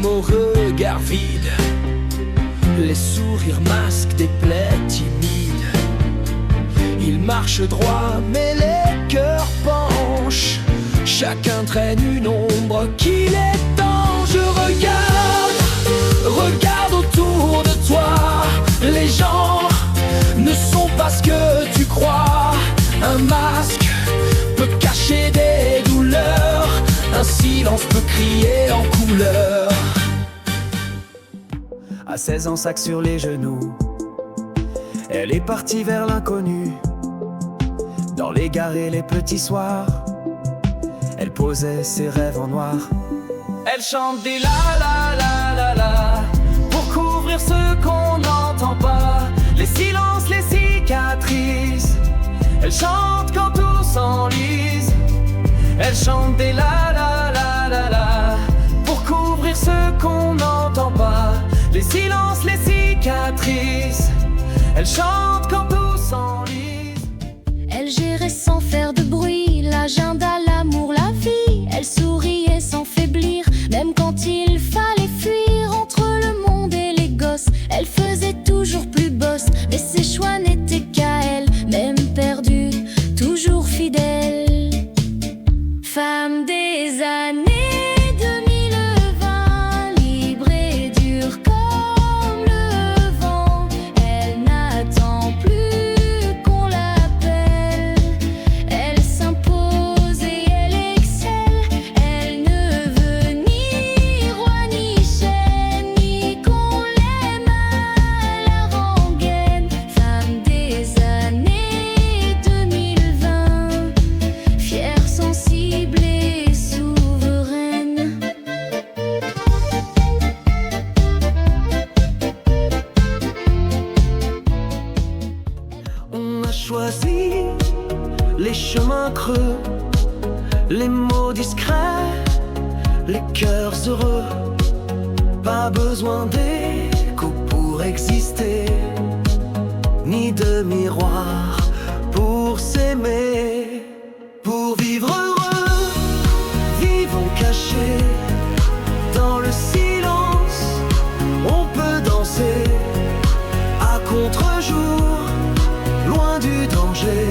Mon regard vide, les sourires masquent des plaies timides. Ils marchent droit mais les cœurs penchent. Chacun traîne une ombre qui les tend. Je regarde autour de toi. Les gens ne sont pas ce que tu crois. Un masque peut cacher des douleurs. Un silence peut crier en couleur. À 16 ans, sac sur les genoux, elle est partie vers l'inconnu. Dans les gares et les petits soirs, elle posait ses rêves en noir. Elle chante des la la la la la pour couvrir ce qu'on n'entend pas. Les silences, les cicatrices. Elle chante quand tout s'enlise. Elle chante des la la la la la pour couvrir ce qu'on n'entend pas. Les silences, les cicatrices. Elle chante quand tout s'enlise. Elle gérait sans faire de bruit l'agenda, l'amour, la vie. Elle souriait sans faiblir, même quand il fallait fuir entre le monde et les gosses. Elle faisait toujours plus boss, mais ses choix n'étaient qu'à elle. Même perdue, toujours fidèle. Femme des années 2020, libre et dure comme le vent. Elle n'attend plus qu'on l'appelle. Elle s'impose et elle excelle. Elle ne veut ni roi ni chaîne, ni qu'on l'aime à la rengaine. Femme des années 2020, fière, sensible et souveraine. On a choisi les chemins creux, les mots discrets, les cœurs heureux. Pas besoin d'écho pour exister, ni de miroir pour s'aimer. Pour vivre heureux, vivons cachés dans le silence. On peut danser à contre-jour, loin du danger.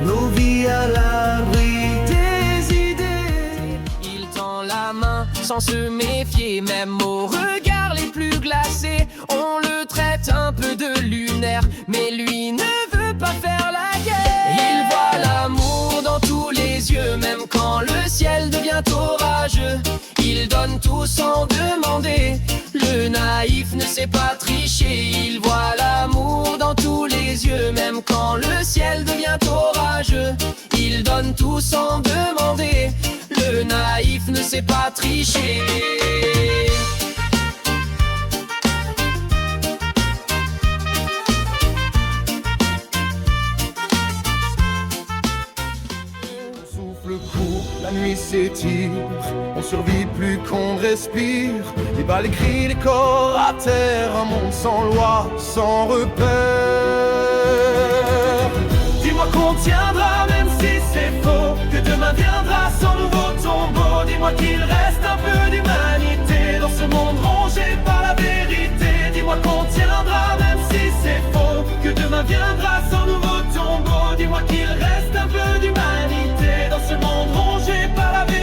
Nos vies à l'abri des idées. Il tend la main sans se méfier, même aux regards les plus glacés. On le traite un peu de lunaire, mais lui ne veut pas faire la guerre. Il voit l'amour dans tous les yeux, même quand le ciel devient orageux. Il donne tout sans demander, le naïf ne sait pas tricher. Il voit l'amour dans tous les yeux, même quand le ciel devient orageux. Il donne tout sans demander, le naïf ne sait pas tricher. La nuit s'étire, on survit plus qu'on respire. Les balles, les cris, les corps à terre, un monde sans loi, sans repère. Dis-moi qu'on tiendra même si c'est faux, que demain viendra sans nouveau tombeau. Dis-moi qu'il reste un peu d'humanité dans ce monde rongé par la vérité. Dis-moi qu'on tiendra même si c'est faux, que demain viendra sans nouveau tombeau. Dis-moi qu'il reste un peu d'humanité dans ce monde rongé par la vérité.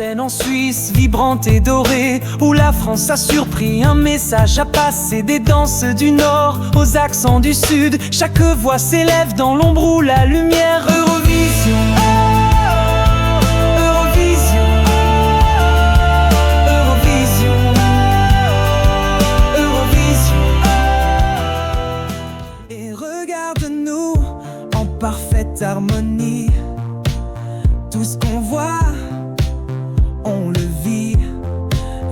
scène en Suisse, vibrante et dorée, où la France a surpris un message à passer. Des danses du Nord aux accents du Sud, chaque voix s'élève dans l'ombre ou la lumière. Eurovision, Eurovision, Eurovision, Eurovision. Et regarde-nous en parfaite harmonie. Tout ce qu'on voit, on le vit.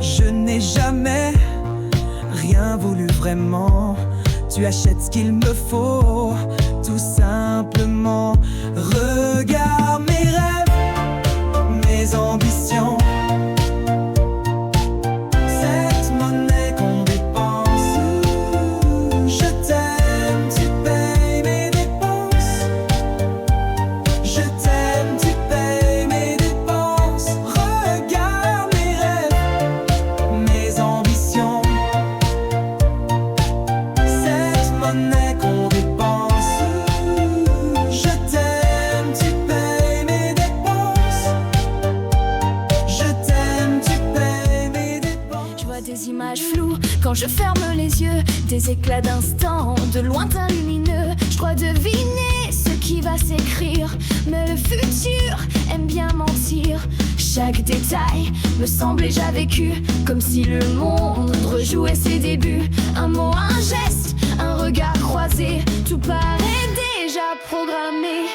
Je n'ai jamais rien voulu vraiment. Tu achètes ce qu'il me faut, tout simplement. Regarde mes rêves, mes ambitions. Cette monnaie qu'on dépense. Je t'aime, tu payes mes dépenses. Je t'aime, tu payes mes dépenses. Regarde mes rêves, mes ambitions. Cette monnaie qu'on dépense. Je t'aime, tu payes mes dépenses. Je t'aime, tu payes mes dépenses. Je vois des images floues quand je ferme les yeux, des éclats d'instants, de lointains lumineux. Je crois deviner ce qui va s'écrire, mais le futur aime bien mentir. Chaque détail me semble déjà vécu, comme si le monde rejouait ses débuts. Un mot, un geste, un regard croisé, tout paraît déjà programmé.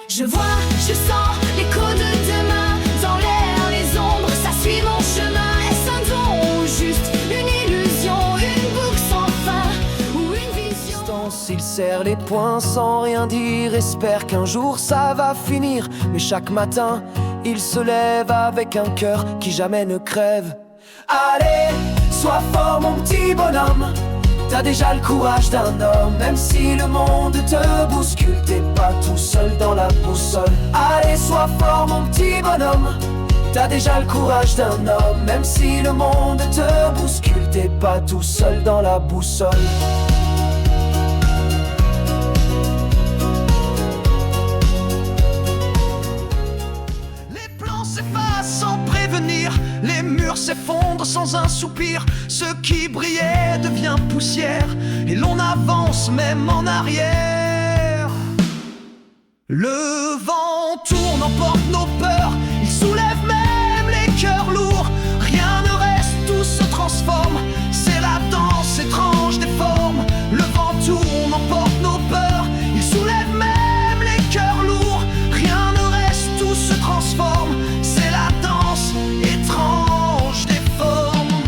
Je vois, je sens l'écho de demain, dans l'air, les ombres, ça suit mon chemin. Est-ce un don ou juste une illusion, une boucle sans fin ou une vision? Il serre les poings sans rien dire, espère qu'un jour ça va finir. Mais chaque matin, il se lève avec un cœur qui jamais ne crève. Allez, sois fort mon petit bonhomme, t'as déjà le courage d'un homme. Même si le monde te bouscule, t'es pas tout seul dans la boussole. Allez, sois fort mon petit bonhomme, t'as déjà le courage d'un homme. Même si le monde te bouscule, t'es pas tout seul dans la boussole. Les plans s'effacent sans prévenir, les murs s'effondrent sans un soupir. Ce qui brillait devient poussière, et l'on avance même en arrière. Le vent tourne, emporte nos peurs, il soulève même les cœurs lourds. Rien ne reste, tout se transforme, c'est la danse étrange des formes. Le vent tourne, emporte nos peurs, il soulève même les cœurs lourds. Rien ne reste, tout se transforme, c'est la danse étrange des formes.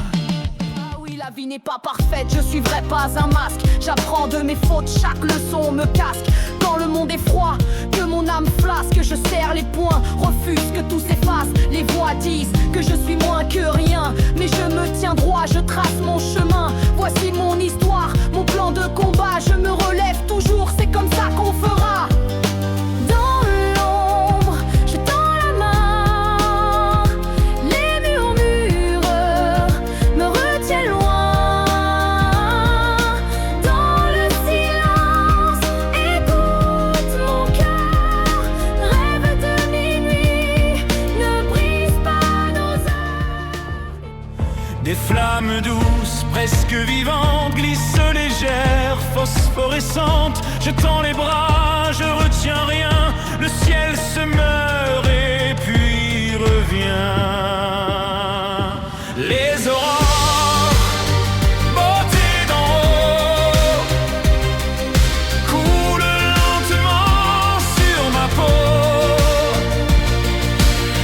Ah oui, la vie n'est pas parfaite, je suivrai pas un masque. J'apprends de mes fautes, chaque leçon me casque. Quand le monde est froid, que mon âme flasque, je serre les poings, refuse que tout s'efface. Les voix disent que je suis moins que rien, mais je me tiens droit, je trace mon chemin. Voici mon histoire, mon plan de combat. Je me relève toujours, c'est comme ça qu'on fera. Dans l'ombre, je tends la main. Les murmures me retiennent loin. Dans le silence, écoute mon cœur. Rêve de minuit, ne brise pas nos âmes. Des flammes douces, presque vivantes, glissent légères, phosphorescentes. Je tends les bras, je retiens rien. Le ciel se meurt et puis revient. Les aurores, beauté d'en haut, coulent lentement sur ma peau.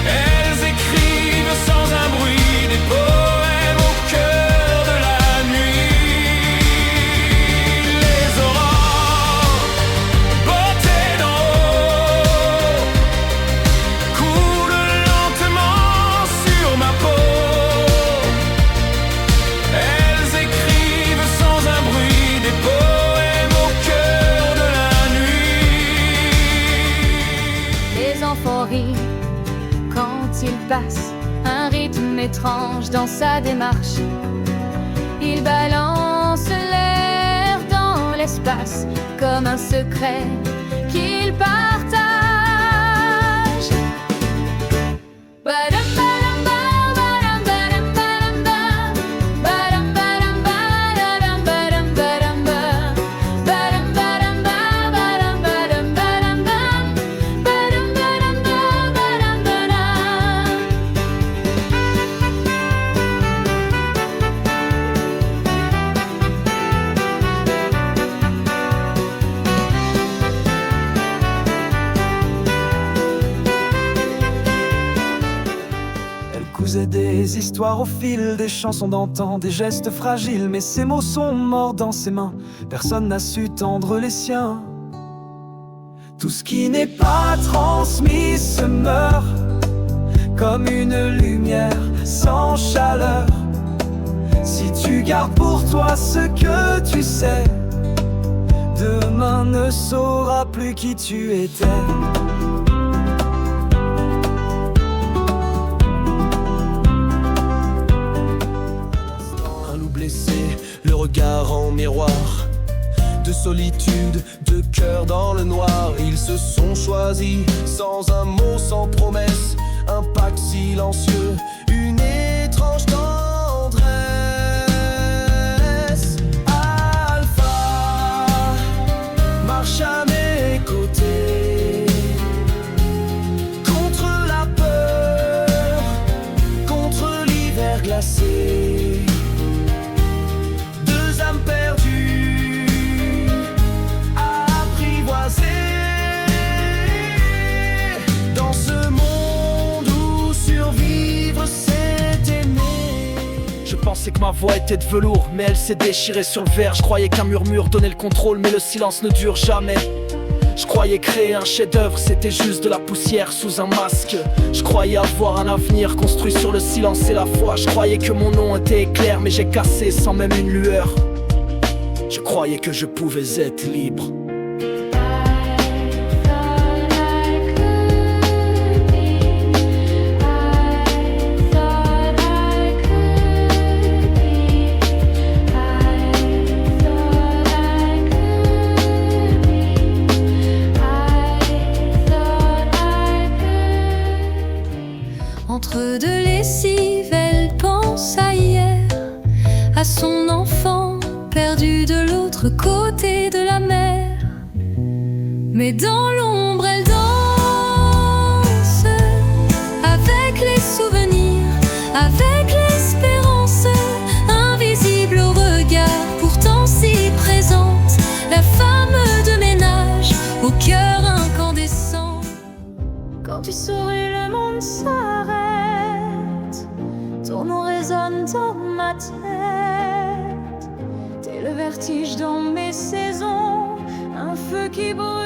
Elles écrivent sans un bruit des poèmes au cœur de la nuit. Les aurores, beauté d'en haut, coulent lentement sur ma peau. Elles écrivent sans un bruit des poèmes au cœur de la nuit. Les enfants rient quand il passe, un rythme étrange dans sa démarche. Il balance l'air dans l'espace comme un secret qu'il partage. Badum, composait des histoires au fil des chansons d'antan, des gestes fragiles, mais ces mots sont morts dans ses mains. Personne n'a su tendre les siens. Tout ce qui n'est pas transmis se meurt, comme une lumière sans chaleur. Si tu gardes pour toi ce que tu sais, demain ne saura plus qui tu étais. Un loup blessé, le regard en miroir, de solitude, de cœur dans le noir. Ils se sont choisis, sans un mot, sans promesse, un pacte silencieux, une étrange tendresse. Alpha marche à mes côtés, contre la peur, contre l'hiver glacé. Deux âmes perdues, apprivoisées dans ce monde où survivre c'est aimer. Je pensais que ma voix était de velours, mais elle s'est déchirée sur le verre. Je croyais qu'un murmure donnait le contrôle, mais le silence ne dure jamais. Je croyais créer un chef-d'œuvre, c'était juste de la poussière sous un masque. Je croyais avoir un avenir construit sur le silence et la foi. Je croyais que mon nom était clair, mais j'ai cassé sans même une lueur. Je croyais que je pouvais être libre. Entre deux lessives, elle pense à hier, à son enfant perdu de l'autre côté de la mer. Mais dans l'ombre, elle danse avec les souvenirs, avec l'espérance, invisible au regard, pourtant si présente, la femme de ménage au cœur incandescent. Quand tu souris, le monde s'arrête, ton nom résonne dans ma tête. T'es le vertige dans mes saisons, un feu qui brûle